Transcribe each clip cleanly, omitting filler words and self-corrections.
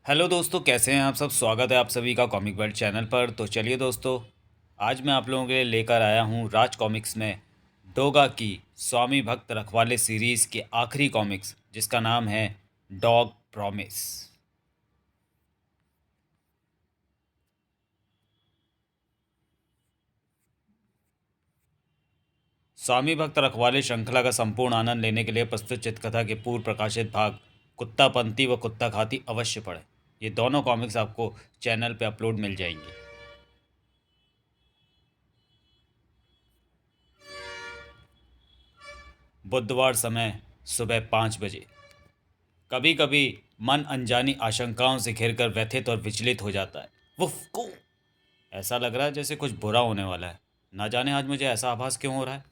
Hello दोस्तों, कैसे हैं आप सब। स्वागत है आप सभी का कॉमिक वर्ल्ड चैनल पर। तो चलिए दोस्तों, आज मैं आप लोगों के लिए लेकर आया हूँ राज कॉमिक्स में डोगा की स्वामी भक्त रखवाले सीरीज़ के आखिरी कॉमिक्स, जिसका नाम है डॉग प्रॉमिस। स्वामी भक्त रखवाले श्रृंखला का संपूर्ण आनंद लेने के लिए प्रस्तुत चित्रकथा के पूर्व प्रकाशित भाग कुत्ता पंती व कुत्ता खाती अवश्य पढ़ें। ये दोनों कॉमिक्स आपको चैनल पे अपलोड मिल जाएंगे। बुधवार समय सुबह 5 बजे। कभी कभी मन अनजानी आशंकाओं से घिरकर व्यथित और विचलित हो जाता है। वुफ को ऐसा लग रहा है जैसे कुछ बुरा होने वाला है। ना जाने आज मुझे ऐसा आभास क्यों हो रहा है।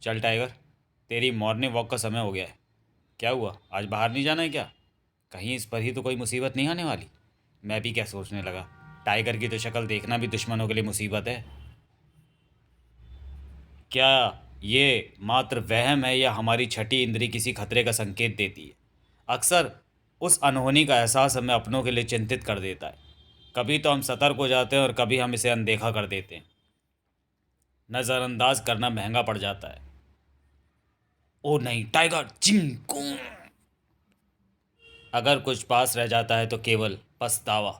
चल टाइगर, तेरी मॉर्निंग वॉक का समय हो गया है। क्या हुआ, आज बाहर नहीं जाना है क्या? कहीं इस पर ही तो कोई मुसीबत नहीं आने वाली। मैं भी क्या सोचने लगा, टाइगर की तो शक्ल देखना भी दुश्मनों के लिए मुसीबत है। क्या ये मात्र वहम है या हमारी छठी इंद्री किसी खतरे का संकेत देती है? अक्सर उस अनहोनी का एहसास हमें अपनों के लिए चिंतित कर देता है। कभी तो हम सतर्क हो जाते हैं और कभी हम इसे अनदेखा कर देते हैं। नज़रअंदाज करना महंगा पड़ जाता है। ओ नहीं टाइगर, चिंकू। अगर कुछ पास रह जाता है तो केवल पछतावा।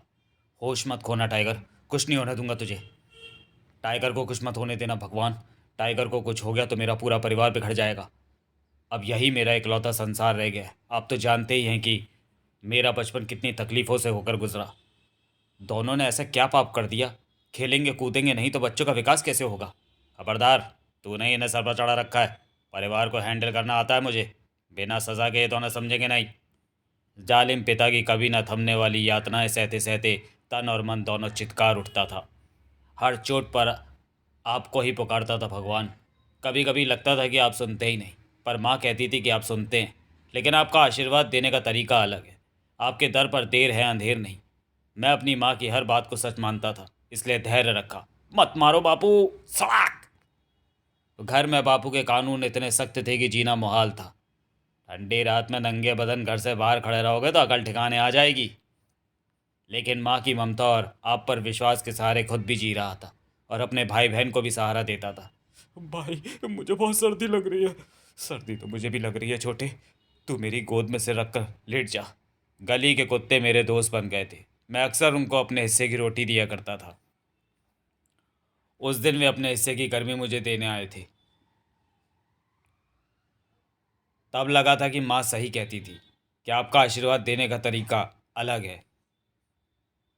होश मत खोना टाइगर, कुछ नहीं होने दूंगा तुझे। टाइगर को कुछ मत होने देना भगवान। टाइगर को कुछ हो गया तो मेरा पूरा परिवार बिखर जाएगा। अब यही मेरा इकलौता संसार रह गया है। आप तो जानते ही हैं कि मेरा बचपन कितनी तकलीफ़ों से होकर गुजरा। दोनों ने ऐसा क्या पाप कर दिया? खेलेंगे कूदेंगे नहीं तो बच्चों का विकास कैसे होगा? खबरदार, तूने इन्हें सर पर चढ़ा रखा है। परिवार को हैंडल करना आता है मुझे। बिना सज़ा के ये दोनों समझेंगे नहीं। जालिम पिता की कभी न थमने वाली यातनाएं सहते सहते तन और मन दोनों चित्कार उठता था। हर चोट पर आपको ही पुकारता था भगवान। कभी कभी लगता था कि आप सुनते ही नहीं, पर माँ कहती थी कि आप सुनते हैं, लेकिन आपका आशीर्वाद देने का तरीका अलग है। आपके दर पर देर है अंधेर नहीं। मैं अपनी माँ की हर बात को सच मानता था, इसलिए धैर्य रखा। मत मारो बापू, सड़ाक। घर में बापू के कानून इतने सख्त थे कि जीना मुहाल था। ठंडी रात में नंगे बदन घर से बाहर खड़े रहोगे तो अकल ठिकाने आ जाएगी। लेकिन माँ की ममता और आप पर विश्वास के सहारे खुद भी जी रहा था और अपने भाई बहन को भी सहारा देता था। भाई, मुझे बहुत सर्दी लग रही है। सर्दी तो मुझे भी लग रही है छोटे। तू मेरी गोद में सिर रखकर लेट जा। गली के कुत्ते मेरे दोस्त बन गए थे। मैं अक्सर उनको अपने हिस्से की रोटी दिया करता था। उस दिन वे अपने हिस्से की गर्मी मुझे देने आए थे। तब लगा था कि माँ सही कहती थी कि आपका आशीर्वाद देने का तरीका अलग है।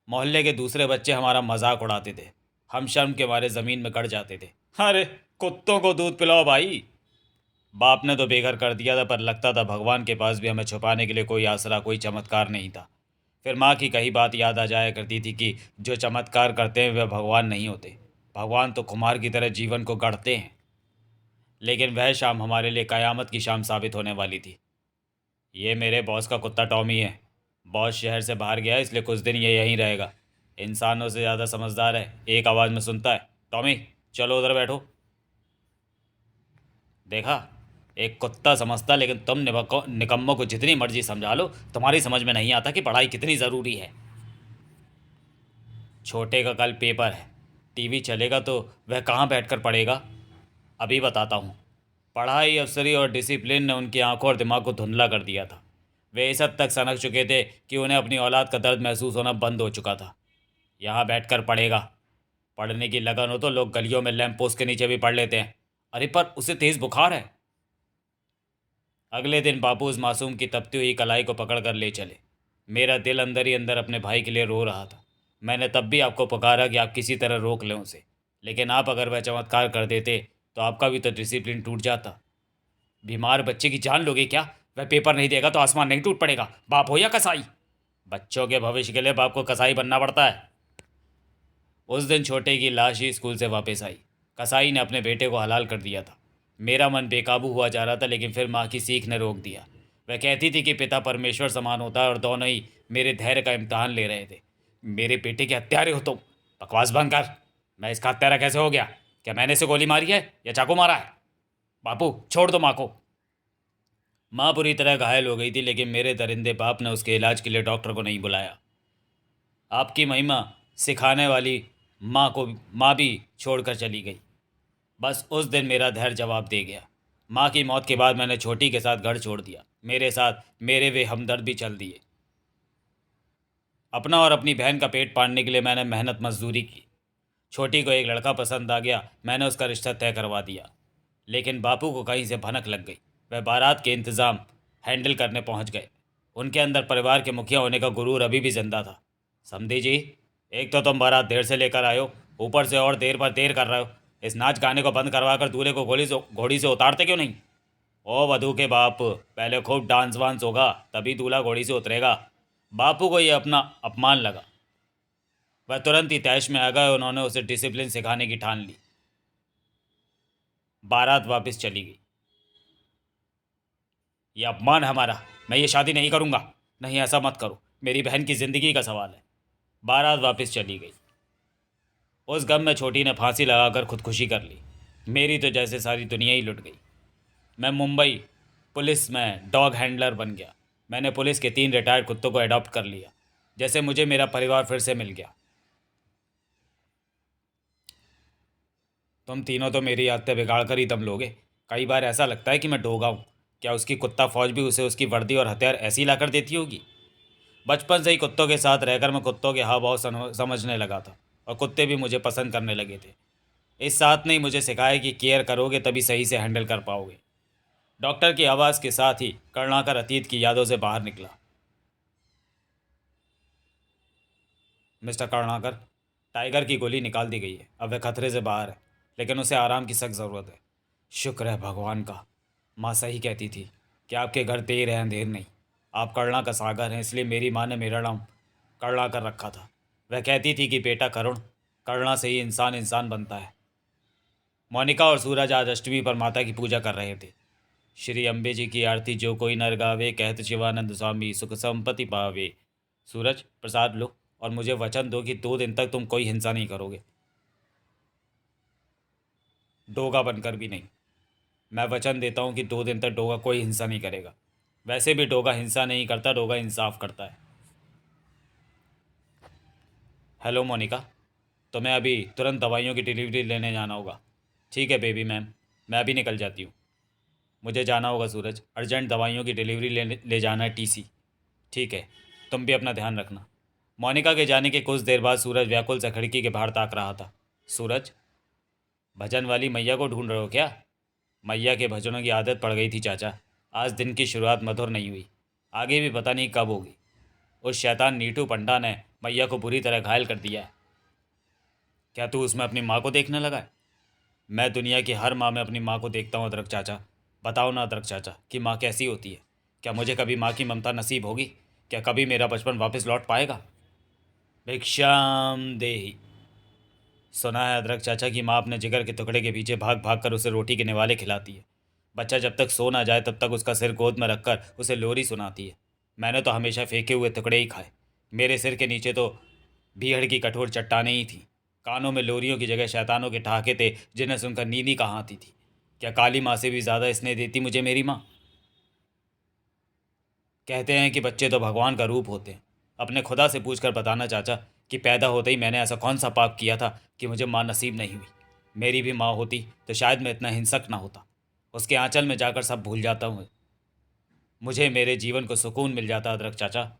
मोहल्ले के दूसरे बच्चे हमारा मजाक उड़ाते थे। हम शर्म के मारे ज़मीन में गड़ जाते थे। अरे, कुत्तों को दूध पिलाओ भाई। बाप ने तो बेघर कर दिया था, पर लगता था भगवान के पास भी हमें छुपाने के लिए कोई आसरा, कोई चमत्कार नहीं था। फिर माँ की कही बात याद आ जाया करती थी कि जो चमत्कार करते हैं वे भगवान नहीं होते। भगवान तो कुम्हार की तरह जीवन को गढ़ते हैं। लेकिन वह शाम हमारे लिए कयामत की शाम साबित होने वाली थी। ये मेरे बॉस का कुत्ता टॉमी है। बॉस शहर से बाहर गया है, इसलिए कुछ दिन ये यहीं रहेगा। इंसानों से ज़्यादा समझदार है, एक आवाज़ में सुनता है, टॉमी चलो उधर बैठो। देखा, एक कुत्ता समझता, लेकिन तुम निकम्मों को जितनी मर्जी समझा लो, तुम्हारी समझ में नहीं आता कि पढ़ाई कितनी ज़रूरी है। छोटे का कल पेपर है। टीवी चलेगा तो वह कहाँ बैठकर पढ़ेगा? अभी बताता हूँ। पढ़ाई, अफसरी और डिसिप्लिन ने उनकी आंखों और दिमाग को धुंधला कर दिया था। वे इस हद तक सनक चुके थे कि उन्हें अपनी औलाद का दर्द महसूस होना बंद हो चुका था। यहाँ बैठकर पढ़ेगा। पढ़ने की लगन हो तो लोग गलियों में लैंप पोस्ट के नीचे भी पढ़ लेते हैं। अरे पर उसे तेज़ बुखार है। अगले दिन बापू उस मासूम की तपती हुई कलाई को पकड़ कर ले चले। मेरा दिल अंदर ही अंदर अपने भाई के लिए रो रहा था। मैंने तब भी आपको पुकारा कि आप किसी तरह रोक लें उसे, लेकिन आप अगर वह चमत्कार कर देते तो आपका भी तो डिसिप्लिन टूट जाता। बीमार बच्चे की जान लोगे क्या? वह पेपर नहीं देगा तो आसमान नहीं टूट पड़ेगा, बाप हो या कसाई। बच्चों के भविष्य के लिए बाप को कसाई बनना पड़ता है। उस दिन छोटे की लाश ही स्कूल से वापस आई। कसाई ने अपने बेटे को हलाल कर दिया था। मेरा मन बेकाबू हुआ जा रहा था, लेकिन फिर माँ की सीख ने रोक दिया। वह कहती थी कि पिता परमेश्वर समान होता है और दोनों ही मेरे धैर्य का इम्तहान ले रहे थे। मेरे बेटे के हत्यारे हो तुम। बकवास बंद कर। मैं इसका हत्यारा कैसे हो गया? क्या मैंने इसे गोली मारी है या चाकू मारा है? बापू छोड़ दो माँ को। माँ बुरी तरह घायल हो गई थी, लेकिन मेरे दरिंदे बाप ने उसके इलाज के लिए डॉक्टर को नहीं बुलाया। आपकी महिमा सिखाने वाली माँ भी छोड़कर चली गई। बस उस दिन मेरा धैर्य जवाब दे गया। माँ की मौत के बाद मैंने छोटी के साथ घर छोड़ दिया। मेरे साथ मेरे वे हमदर्द भी चल दिए। अपना और अपनी बहन का पेट पालने के लिए मैंने मेहनत मजदूरी की। छोटी को एक लड़का पसंद आ गया, मैंने उसका रिश्ता तय करवा दिया। लेकिन बापू को कहीं से भनक लग गई। वह बारात के इंतज़ाम हैंडल करने पहुंच गए। उनके अंदर परिवार के मुखिया होने का गुरूर अभी भी जिंदा था। समझी जी, एक तो तुम बारात देर से लेकर आए हो, ऊपर से और देर पर देर कर रहे हो। इस नाच गाने को बंद करवा कर दूल्हे को घोड़ी से उतारते क्यों नहीं? ओ वधू के बाप, पहले खूब डांस वांस होगा, तभी दूल्हा घोड़ी से उतरेगा। बापू को यह अपना अपमान लगा। वह तुरंत ही तैश में आ गए। उन्होंने उसे डिसिप्लिन सिखाने की ठान ली। बारात वापस चली गई। यह अपमान है हमारा। मैं ये शादी नहीं करूँगा। नहीं, ऐसा मत करो, मेरी बहन की ज़िंदगी का सवाल है। बारात वापस चली गई। उस गम में छोटी ने फांसी लगाकर खुदकुशी कर ली। मेरी तो जैसे सारी दुनिया ही लुट गई। मैं मुंबई पुलिस में डॉग हैंडलर बन गया। मैंने पुलिस के 3 रिटायर्ड कुत्तों को अडॉप्ट कर लिया। जैसे मुझे मेरा परिवार फिर से मिल गया। तुम तीनों तो मेरी आदतें बिगाड़ कर ही दम लोगे। कई बार ऐसा लगता है कि मैं डोगा हूँ। क्या उसकी कुत्ता फौज भी उसे उसकी वर्दी और हथियार ऐसी ला कर देती होगी? बचपन से ही कुत्तों के साथ रहकर मैं कुत्तों के हाव भाव समझने लगा था, और कुत्ते भी मुझे पसंद करने लगे थे। इस साथ ने ही मुझे सिखाया कि केयर करोगे तभी सही से हैंडल कर पाओगे। डॉक्टर की आवाज़ के साथ ही करुणाकर अतीत की यादों से बाहर निकला। मिस्टर करुणाकर, टाइगर की गोली निकाल दी गई है। अब वह खतरे से बाहर है, लेकिन उसे आराम की सख्त ज़रूरत है। शुक्र है भगवान का। माँ सही कहती थी कि आपके घर देर है अंधेर नहीं। आप करुणा का सागर हैं, इसलिए मेरी माँ ने मेरा नाम करुणा कर रखा था। वह कहती थी कि बेटा करुण, करुणा से ही इंसान इंसान बनता है। मोनिका और सूरज आज अष्टमी पर माता की पूजा कर रहे थे। श्री अम्बे जी की आरती जो कोई नर गावे, कहत शिवानंद स्वामी सुख संपत्ति पावे। सूरज, प्रसाद लो और मुझे वचन दो कि 2 दिन तक तुम कोई हिंसा नहीं करोगे, डोगा बनकर भी नहीं। मैं वचन देता हूँ कि 2 दिन तक डोगा कोई हिंसा नहीं करेगा। वैसे भी डोगा हिंसा नहीं करता, डोगा इंसाफ करता है। हेलो मोनिका, तुम्हें अभी तुरंत दवाइयों की डिलीवरी लेने जाना होगा। ठीक है बेबी मैम, मैं अभी निकल जाती हूँ। मुझे जाना होगा सूरज, अर्जेंट दवाइयों की डिलीवरी ले जाना है टीसी। ठीक है, तुम भी अपना ध्यान रखना। मोनिका के जाने के कुछ देर बाद सूरज व्याकुल से खिड़की के बाहर ताक रहा था। सूरज, भजन वाली मैया को ढूंढ रहे हो क्या? मैया के भजनों की आदत पड़ गई थी चाचा। आज दिन की शुरुआत मधुर नहीं हुई, आगे भी पता नहीं कब होगी। उस शैतान नीटू पंडा ने मैया को बुरी तरह घायल कर दिया है। क्या तू उसमें अपनी माँ को देखने लगा है? मैं दुनिया की हर माँ में अपनी माँ को देखता हूँ अदरक चाचा। बताओ ना अदरक चाचा कि माँ कैसी होती है। क्या मुझे कभी माँ की ममता नसीब होगी? क्या कभी मेरा बचपन वापस लौट पाएगा? भिक्षाम देही। सुना है अदरक चाचा की माँ अपने जिगर के टुकड़े के पीछे भाग भाग कर उसे रोटी के निवाले खिलाती है। बच्चा जब तक सो ना जाए तब तक उसका सिर गोद में रखकर उसे लोरी सुनाती है। मैंने तो हमेशा फेंके हुए टुकड़े ही खाए। मेरे सिर के नीचे तो भीड़ की कठोर चट्टानें ही थीं। कानों में लोरियों की जगह शैतानों के ठहाके थे, जिन्हें सुनकर नींद ही कहाँ आती थी। क्या काली माँ से भी ज़्यादा स्नेह देती मुझे मेरी माँ? कहते हैं कि बच्चे तो भगवान का रूप होते हैं। अपने खुदा से पूछकर बताना चाचा कि पैदा होते ही मैंने ऐसा कौन सा पाप किया था कि मुझे माँ नसीब नहीं हुई। मेरी भी माँ होती तो शायद मैं इतना हिंसक ना होता। उसके आंचल में जाकर सब भूल जाता हूँ। मुझे मेरे जीवन को सुकून मिल जाता अदरक चाचा।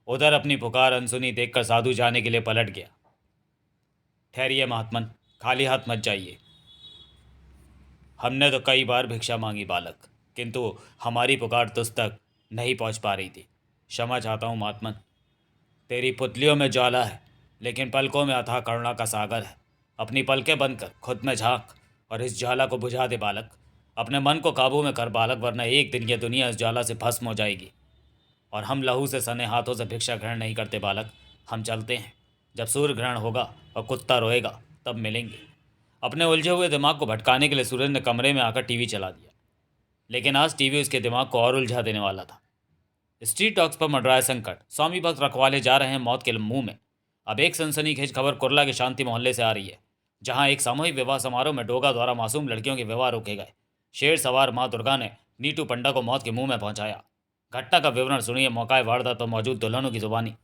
उधर अपनी पुकार अनसुनी देखकर साधु जाने के लिए पलट गया। ठहरिए महात्मन, खाली हाथ मत जाइए। हमने तो कई बार भिक्षा मांगी बालक, किंतु हमारी पुकार तुझ तक नहीं पहुंच पा रही थी। क्षमा चाहता हूँ महात्मन। तेरी पुतलियों में ज्वाला है, लेकिन पलकों में अथाह करुणा का सागर है। अपनी पलकें बंद कर खुद में झांक और इस ज्वाला को बुझा दे बालक। अपने मन को काबू में कर बालक, वरना एक दिन यह दुनिया इस ज्वाला से भस्म हो जाएगी। और हम लहू से सने हाथों से भिक्षा ग्रहण नहीं करते बालक। हम चलते हैं। जब सूर्य ग्रहण होगा और कुत्ता रोएगा तब मिलेंगे। अपने उलझे हुए दिमाग को भटकाने के लिए सूरज ने कमरे में आकर टीवी चला दिया। लेकिन आज टीवी उसके दिमाग को और उलझा देने वाला था। स्ट्रीट डॉग्स पर मंडराया संकट। स्वामी भक्त रखवाले जा रहे हैं मौत के मुंह में। अब एक सनसनीखेज खबर कुरला के शांति मोहल्ले से आ रही है, जहां एक सामूहिक विवाह समारोह में डोगा द्वारा मासूम लड़कियों के विवाह रोके गए। शेर सवार मां दुर्गा ने नीटू पंडा को मौत के मुंह में पहुंचाया। घटना का विवरण सुनिए मौकाए वारदात पर मौजूद दुल्हनों की जुबानी।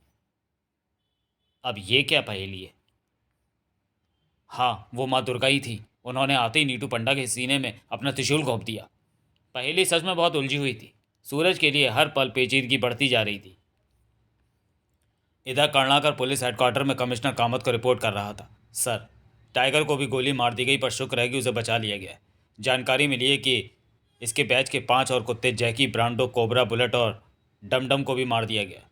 अब ये क्या पहेली है? हाँ, वो माँ दुर्गा ही थी। उन्होंने आते ही नीटू पंडा के सीने में अपना त्रिशूल घोंप दिया। पहेली सच में बहुत उलझी हुई थी। सूरज के लिए हर पल पेचीदगी बढ़ती जा रही थी। इधर कर्णाकर पुलिस हेडक्वार्टर में कमिश्नर कामत को रिपोर्ट कर रहा था। सर, टाइगर को भी गोली मार दी गई, पर शुक्र है कि उसे बचा लिया गया। जानकारी मिली है कि इसके बैच के 5 और कुत्ते जैकी, ब्रांडो, कोबरा, बुलेट और डमडम को भी मार दिया गया।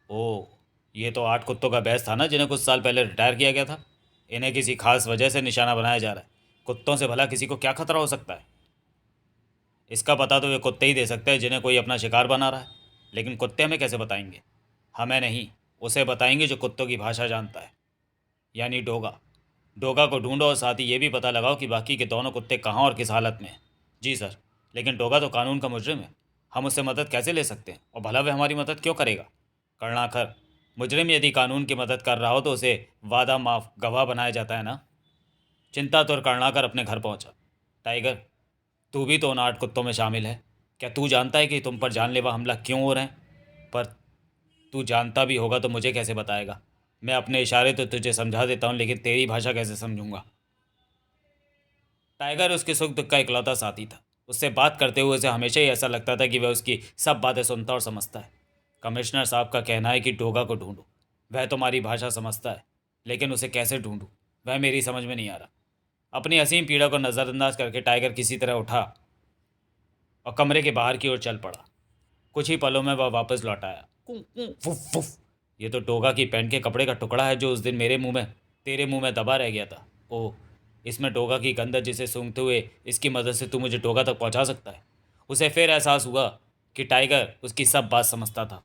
ओह, ये तो 8 कुत्तों का बैच था ना, जिन्हें कुछ साल पहले रिटायर किया गया था। इन्हें किसी खास वजह से निशाना बनाया जा रहा है। कुत्तों से भला किसी को क्या खतरा हो सकता है? इसका पता तो वे कुत्ते ही दे सकते हैं जिन्हें कोई अपना शिकार बना रहा है। लेकिन कुत्ते हमें कैसे बताएंगे? हमें नहीं, उसे बताएंगे जो कुत्तों की भाषा जानता है, यानी डोगा। डोगा को ढूंढो और साथ ही ये भी पता लगाओ कि बाकी के दोनों कुत्ते कहाँ और किस हालत में हैं। जी सर, लेकिन डोगा तो कानून का मुजरिम है। हम उससे मदद कैसे ले सकते हैं, और भला वह हमारी मदद क्यों करेगा? कर्णाकर, मुजरिम यदि कानून की मदद कर रहा हो तो उसे वादा माफ गवाह बनाया जाता है ना। चिंतातुर कर्णाकर अपने घर पहुंचा। टाइगर, तू भी तो उन 8 कुत्तों में शामिल है। क्या तू जानता है कि तुम पर जानलेवा हमला क्यों हो रहे हैं? पर तू जानता भी होगा तो मुझे कैसे बताएगा? मैं अपने इशारे तो तुझे समझा देता हूँ, लेकिन तेरी भाषा कैसे समझूंगा? टाइगर उसके सुख दुख का इकलौता साथी था। उससे बात करते हुए उसे हमेशा ही ऐसा लगता था कि वह उसकी सब बातें सुनता और समझता है। कमिश्नर साहब का कहना है कि डोगा को ढूंढो। वह तुम्हारी भाषा समझता है, लेकिन उसे कैसे ढूंढूं, वह मेरी समझ में नहीं आ रहा। अपनी असीम पीड़ा को नज़रअंदाज करके टाइगर किसी तरह उठा और कमरे के बाहर की ओर चल पड़ा। कुछ ही पलों में वह वापस लौट आया। कूं, कूं, फुफ फुफ। ये तो डोगा की पैंट के कपड़े का टुकड़ा है जो उस दिन तेरे मुंह में दबा रह गया था। ओह, इसमें डोगा की गंध, जिसे सूंघते हुए इसकी मदद से तू मुझे डोगा तक पहुंचा सकता है। उसे फिर एहसास हुआ कि टाइगर उसकी सब बात समझता था।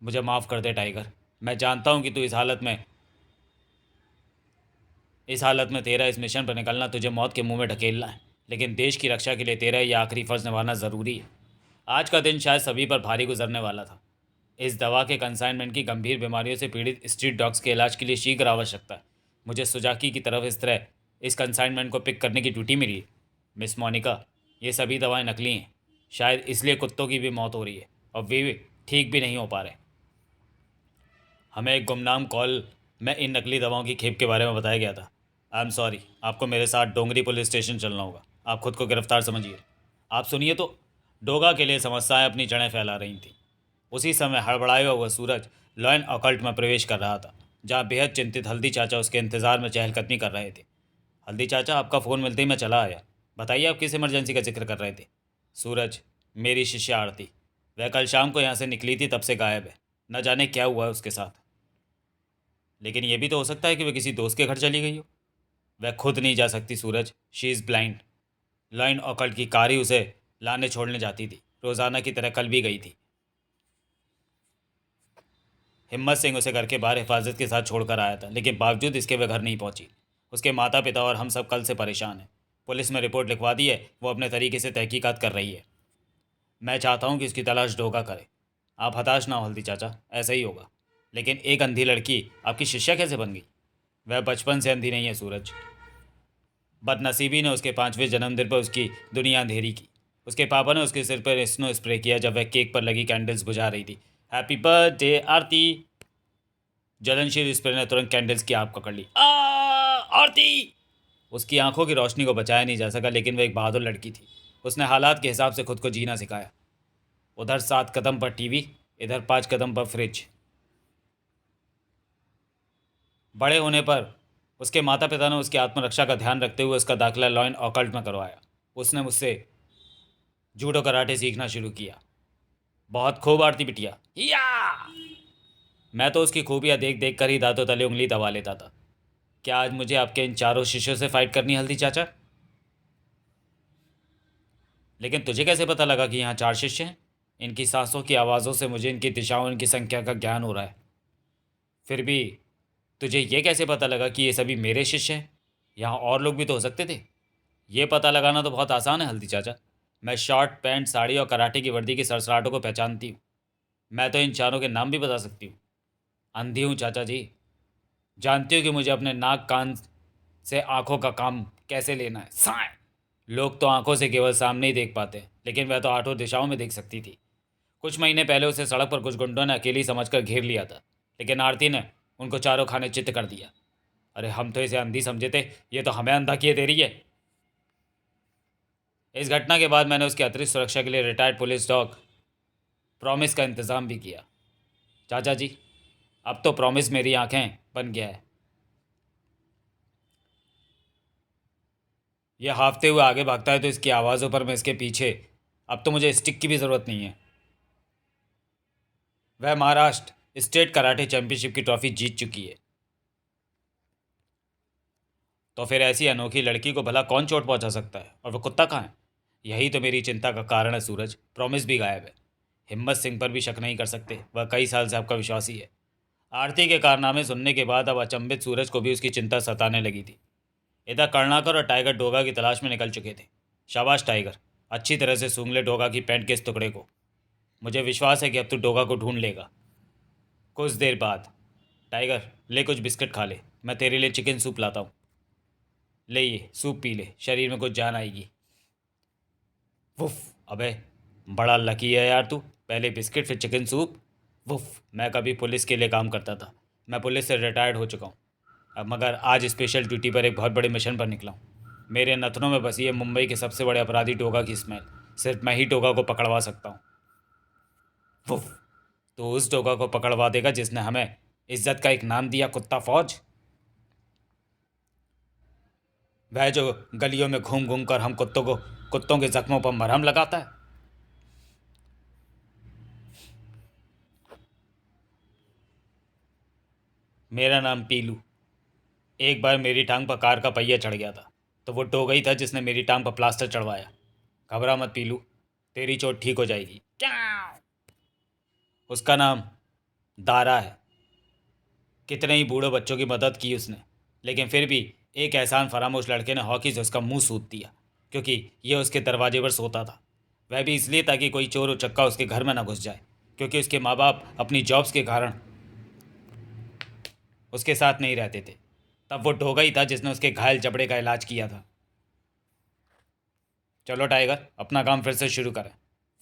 मुझे माफ़ कर दे टाइगर, मैं जानता हूँ कि तू इस हालत में तेरा इस मिशन पर निकलना तुझे मौत के मुंह में ढकेलना है, लेकिन देश की रक्षा के लिए तेरा यह आखिरी फर्ज निभाना ज़रूरी है। आज का दिन शायद सभी पर भारी गुजरने वाला था। इस दवा के कंसाइनमेंट की गंभीर बीमारियों से पीड़ित स्ट्रीट डॉग्स के इलाज के लिए शीघ्र आवश्यकता है। मुझे सुजाकी की तरफ इस कंसाइनमेंट को पिक करने की ड्यूटी मिली है। मिस मोनिका, ये सभी दवाएं नकली हैं। शायद इसलिए कुत्तों की भी मौत हो रही है और वे भी ठीक भी नहीं हो पा रहे। हमें एक गुमनाम कॉल में इन नकली दवाओं की खेप के बारे में बताया गया था। आई एम सॉरी, आपको मेरे साथ डोंगरी पुलिस स्टेशन चलना होगा। आप खुद को गिरफ्तार समझिए। आप सुनिए तो। डोगा के लिए समस्याएं अपनी जड़ें फैला रही थीं। उसी समय हड़बड़ाया हुआ सूरज लॉयन ऑकल्ट में प्रवेश कर रहा था, जहाँ बेहद चिंतित हल्दी चाचा उसके इंतजार में चहलकदमी कर रहे थे। हल्दी चाचा, आपका फ़ोन मिलते ही मैं चला आया। बताइए, आप किस इमरजेंसी का जिक्र कर रहे थे? सूरज, मेरी शिष्या आरती, वह कल शाम को यहाँ से निकली थी, तब से गायब है। न जाने क्या हुआ है उसके साथ। लेकिन यह भी तो हो सकता है कि वह किसी दोस्त के घर चली गई हो। वह खुद नहीं जा सकती सूरज, शी इज़ ब्लाइंड। लॉयन ऑकल्ट की कार ही उसे लाने छोड़ने जाती थी, रोज़ाना की तरह कल भी गई थी। हिम्मत सिंह उसे घर के बाहर हिफाजत के साथ छोड़कर आया था, लेकिन बावजूद इसके वह घर नहीं पहुंची। उसके माता पिता और हम सब कल से परेशान हैं। पुलिस में रिपोर्ट लिखवा दी है, वो अपने तरीके से तहकीकात कर रही है। मैं चाहता हूं कि इसकी तलाश डोगा करे। आप हताश ना हो हल्दी चाचा, ऐसा ही होगा। लेकिन एक अंधी लड़की आपकी शिष्या कैसे बन गई? वह बचपन से अंधी नहीं है सूरज। बदनसीबी ने उसके 5वें जन्मदिन पर उसकी दुनिया अंधेरी की। उसके पापा ने उसके सिर पर स्नो स्प्रे किया जब वह केक पर लगी कैंडल्स बुझा रही थी। हैप्पी बर्थडे आरती। जलनशील स्प्रे ने तुरंत कैंडल्स की आग पकड़ ली। आरती! उसकी आंखों की रोशनी को बचाया नहीं जा सका, लेकिन वह एक बहादुर लड़की थी। उसने हालात के हिसाब से खुद को जीना सिखाया। उधर 7 कदम पर टीवी, इधर 5 कदम पर फ्रिज। बड़े होने पर उसके माता पिता ने उसकी आत्मरक्षा का ध्यान रखते हुए उसका दाखिला लॉयन ऑकल्ट में करवाया। उसने मुझसे जूडो कराटे सीखना शुरू किया। बहुत खूब आरती बिटिया, या! मैं तो उसकी खूबियाँ देख देख कर ही दांतों तले उंगली दबा लेता था। क्या आज मुझे आपके इन चारों शिष्यों से फाइट करनी, हल्दी चाचा? लेकिन तुझे कैसे पता लगा कि यहाँ 4 शिष्य हैं? इनकी सांसों की आवाज़ों से मुझे इनकी दिशाओं, इनकी संख्या का ज्ञान हो रहा है। फिर भी तुझे ये कैसे पता लगा कि ये सभी मेरे शिष्य हैं? यहाँ और लोग भी तो हो सकते थे। ये पता लगाना तो बहुत आसान है हल्दी चाचा। मैं शॉर्ट पैंट, साड़ी और कराटे की वर्दी की सरसराहटों को पहचानती हूँ। मैं तो इन चारों के नाम भी बता सकती हूँ। अंधी हूँ चाचा जी। जानती हूँ कि मुझे अपने नाक कान से आंखों का काम कैसे लेना है। साए! लोग तो आंखों से केवल सामने ही देख पाते हैं, लेकिन वह तो आठों दिशाओं में देख सकती थी। कुछ महीने पहले उसे सड़क पर कुछ गुंडों ने अकेली समझकर घेर लिया था, लेकिन आरती ने उनको चारों खाने चित्त कर दिया। अरे हम तो इसे अंधी समझे थे, ये तो हमें अंधा किए दे रही है। इस घटना के बाद मैंने उसकी अतिरिक्त सुरक्षा के लिए रिटायर्ड पुलिस डॉग प्रॉमिस का इंतज़ाम भी किया। चाचा जी, अब तो प्रॉमिस मेरी आंखें बन गया है। यह हाफते हुए आगे भागता है तो इसकी आवाज़ों पर मैं इसके पीछे। अब तो मुझे स्टिक की भी ज़रूरत नहीं है। वह महाराष्ट्र स्टेट कराटे चैंपियनशिप की ट्रॉफी जीत चुकी है। तो फिर ऐसी अनोखी लड़की को भला कौन चोट पहुंचा सकता है, और वह कुत्ता कहाँ है? यही तो मेरी चिंता का कारण है सूरज। प्रॉमिस भी गायब है। हिम्मत सिंह पर भी शक नहीं कर सकते, वह कई साल से आपका विश्वासी है। आरती के कारनामे सुनने के बाद अब अचंभित सूरज को भी उसकी चिंता सताने लगी थी। इधर करुणाकर और टाइगर डोगा की तलाश में निकल चुके थे। शाबाश टाइगर, अच्छी तरह से सूंघ ले डोगा की पैंट के इस टुकड़े को। मुझे विश्वास है कि अब तू डोगा को ढूंढ लेगा। कुछ देर बाद, टाइगर ले कुछ बिस्किट खा ले, मैं तेरे लिए चिकन सूप लाता हूँ। ले ये सूप पी ले, शरीर में कुछ जान आएगी। वुफ। अबे बड़ा लकी है यार तू, पहले बिस्किट फिर चिकन सूप। वुफ, मैं कभी पुलिस के लिए काम करता था, मैं पुलिस से रिटायर्ड हो चुका हूँ अब, मगर आज स्पेशल ड्यूटी पर एक बहुत बड़े मिशन पर निकला हूँ। मेरे नथनों में बसी है मुंबई के सबसे बड़े अपराधी डोगा की स्मेल। सिर्फ मैं ही डोगा को पकड़वा सकता हूँ। वुफ, तो उस डोगा को पकड़वा देगा जिसने हमें इज्जत का एक नाम दिया, कुत्ता फौज। वह जो गलियों में घूम घूम कर हम कुत्तों के जख्मों पर मरहम लगाता है। मेरा नाम पीलू। एक बार मेरी टांग पर कार का पहिया चढ़ गया था, तो वो डोगा ही था जिसने मेरी टांग पर प्लास्टर चढ़वाया। घबरा मत पीलू, तेरी चोट ठीक हो जाएगी। क्या? उसका नाम दारा है। कितने ही बूढ़े बच्चों की मदद की उसने, लेकिन फिर भी एक एहसान फरामोश लड़के ने हॉकी से उसका मुंह सूत दिया, क्योंकि यह उसके दरवाजे पर सोता था। वह भी इसलिए ताकि कोई चोर उचक्का उसके घर में ना घुस जाए, क्योंकि उसके माँ बाप अपनी जॉब्स के कारण उसके साथ नहीं रहते थे। तब वो डोगा ही था जिसने उसके घायल जबड़े का इलाज किया था। चलो टाइगर, अपना काम फिर से शुरू करें।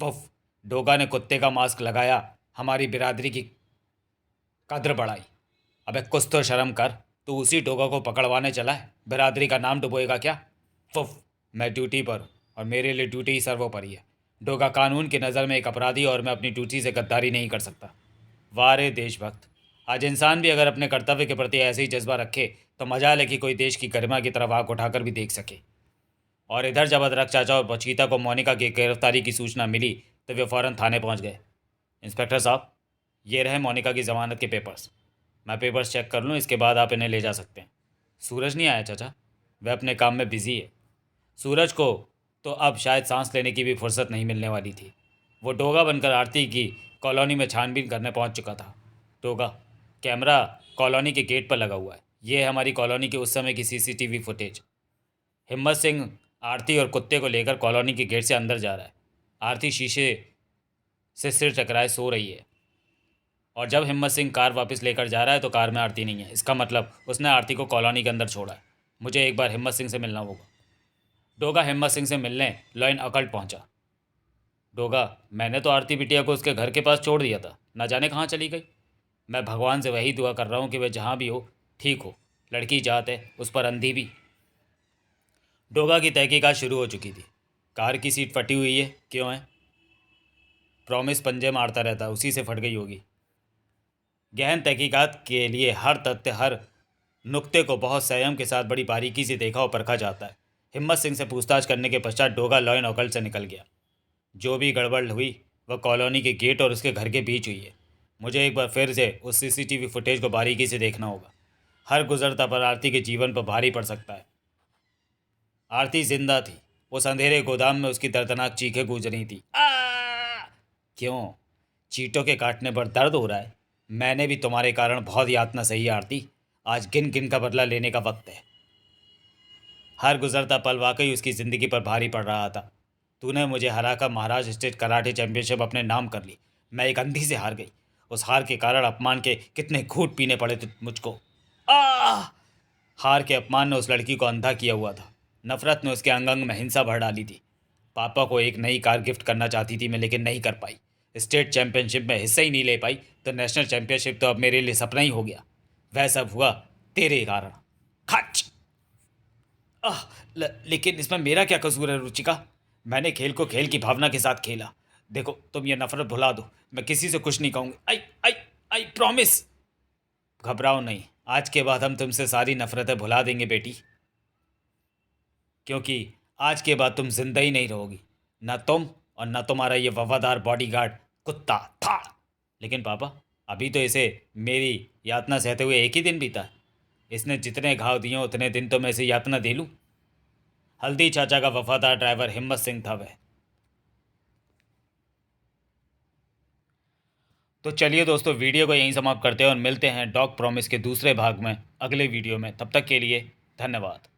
वुफ, डोगा ने कुत्ते का मास्क लगाया, हमारी बिरादरी की कद्र बढ़ाई। अबे कुछ तो शर्म कर, तू उसी डोगा को पकड़वाने चला है, बिरादरी का नाम डुबोएगा क्या? वुफ, मैं ड्यूटी पर हूं, और मेरे लिए ड्यूटी ही सर्वोपरि है। डोगा कानून की नज़र में एक अपराधी, और मैं अपनी ड्यूटी से गद्दारी नहीं कर सकता। वाह रे देशभक्त, आज इंसान भी अगर अपने कर्तव्य के प्रति ऐसे ही जज्बा रखे तो मजाल है कि कोई देश की गरिमा की तरफ आंख उठाकर भी देख सके। और इधर जब अदरक चाचा और बचीता को मोनिका की गिरफ्तारी की सूचना मिली तो वे फ़ौरन थाने पहुंच गए। इंस्पेक्टर साहब, ये रहे मोनिका की ज़मानत के पेपर्स। मैं पेपर्स चेक कर लूँ, इसके बाद आप इन्हें ले जा सकते हैं। सूरज नहीं आया चाचा, वह अपने काम में बिजी है। सूरज को तो अब शायद सांस लेने की भी फुर्सत नहीं मिलने वाली थी। वो डोगा बनकर आरती की कॉलोनी में छानबीन करने पहुंच चुका था। डोगा, कैमरा कॉलोनी के गेट पर लगा हुआ है। ये है हमारी कॉलोनी के उस समय की सीसीटीवी फुटेज। हिम्मत सिंह आरती और कुत्ते को लेकर कॉलोनी के गेट से अंदर जा रहा है। आरती शीशे से सिर टकराए सो रही है, और जब हिम्मत सिंह कार वापस लेकर जा रहा है तो कार में आरती नहीं है। इसका मतलब उसने आरती को कॉलोनी के अंदर छोड़ा है। मुझे एक बार हिम्मत सिंह से मिलना होगा। डोगा हिम्मत सिंह से मिलने लॉइन अकल्ट पहुंचा। डोगा, मैंने तो आरती बिटिया को उसके घर के पास छोड़ दिया था, ना जाने कहाँ चली गई। मैं भगवान से वही दुआ कर रहा हूँ कि वह जहाँ भी हो ठीक हो। लड़की जात है, उस पर अंधी भी। डोगा की तहकीकात शुरू हो चुकी थी। कार की सीट फटी हुई है, क्यों है? प्रॉमिस पंजे मारता रहता, उसी से फट गई होगी। गहन तहकीकात के लिए हर तथ्य, हर नुक्ते को बहुत संयम के साथ बड़ी बारीकी से देखा और परखा जाता है। हिम्मत सिंह से पूछताछ करने के पश्चात डोगा लॉयन ऑकल्ट से निकल गया। जो भी गड़बड़ हुई वह कॉलोनी के गेट और उसके घर के बीच हुई है। मुझे एक बार फिर से उस सीसीटीवी फुटेज को बारीकी से देखना होगा। हर गुजरता पर आरती के जीवन पर भारी पड़ सकता है। आरती जिंदा थी। उस अंधेरे गोदाम में उसकी दर्दनाक चीखें गूंज रही थी। क्यों? चींटों के काटने पर दर्द हो रहा है? मैंने भी तुम्हारे कारण बहुत यातना सही है आरती। आज गिन गिन का बदला लेने का वक्त है। हर गुजरता पल वाकई उसकी ज़िंदगी पर भारी पड़ रहा था। तूने मुझे हराकर महाराष्ट्र स्टेट कराटे चैंपियनशिप अपने नाम कर ली। मैं एक अंधी से हार गई। उस हार के कारण अपमान के कितने घूंट पीने पड़े थे मुझको। आ! हार के अपमान ने उस लड़की को अंधा किया हुआ था। नफरत ने उसके अंग अंग में हिंसा भर डाली थी। पापा को एक नई कार गिफ्ट करना चाहती थी मैं, लेकिन नहीं कर पाई। स्टेट चैंपियनशिप में हिस्सा ही नहीं ले पाई तो नेशनल चैंपियनशिप तो अब मेरे लिए सपना ही हो गया। वह सब हुआ तेरे कारण। खच। लेकिन इसमें मेरा क्या कसूर है रुचिका? मैंने खेल को खेल की भावना के साथ खेला। देखो तुम ये नफरत भुला दो, मैं किसी से कुछ नहीं कहूँगी। आई आई आई प्रॉमिस। घबराओ नहीं, आज के बाद हम तुमसे सारी नफरतें भुला देंगे बेटी, क्योंकि आज के बाद तुम जिंदा ही नहीं रहोगी, ना तुम और ना तुम्हारा ये वफादार बॉडीगार्ड कुत्ता था। लेकिन पापा, अभी तो इसे मेरी यातना सहते हुए एक ही दिन बीता है। इसने जितने घाव दिए उतने दिन तो मैं इसे यातना दे लूँ। हल्दी चाचा का वफादार ड्राइवर हिम्मत सिंह था वह। तो चलिए दोस्तों, वीडियो को यहीं समाप्त करते हैं और मिलते हैं डॉग प्रॉमिस के दूसरे भाग में अगले वीडियो में। तब तक के लिए धन्यवाद।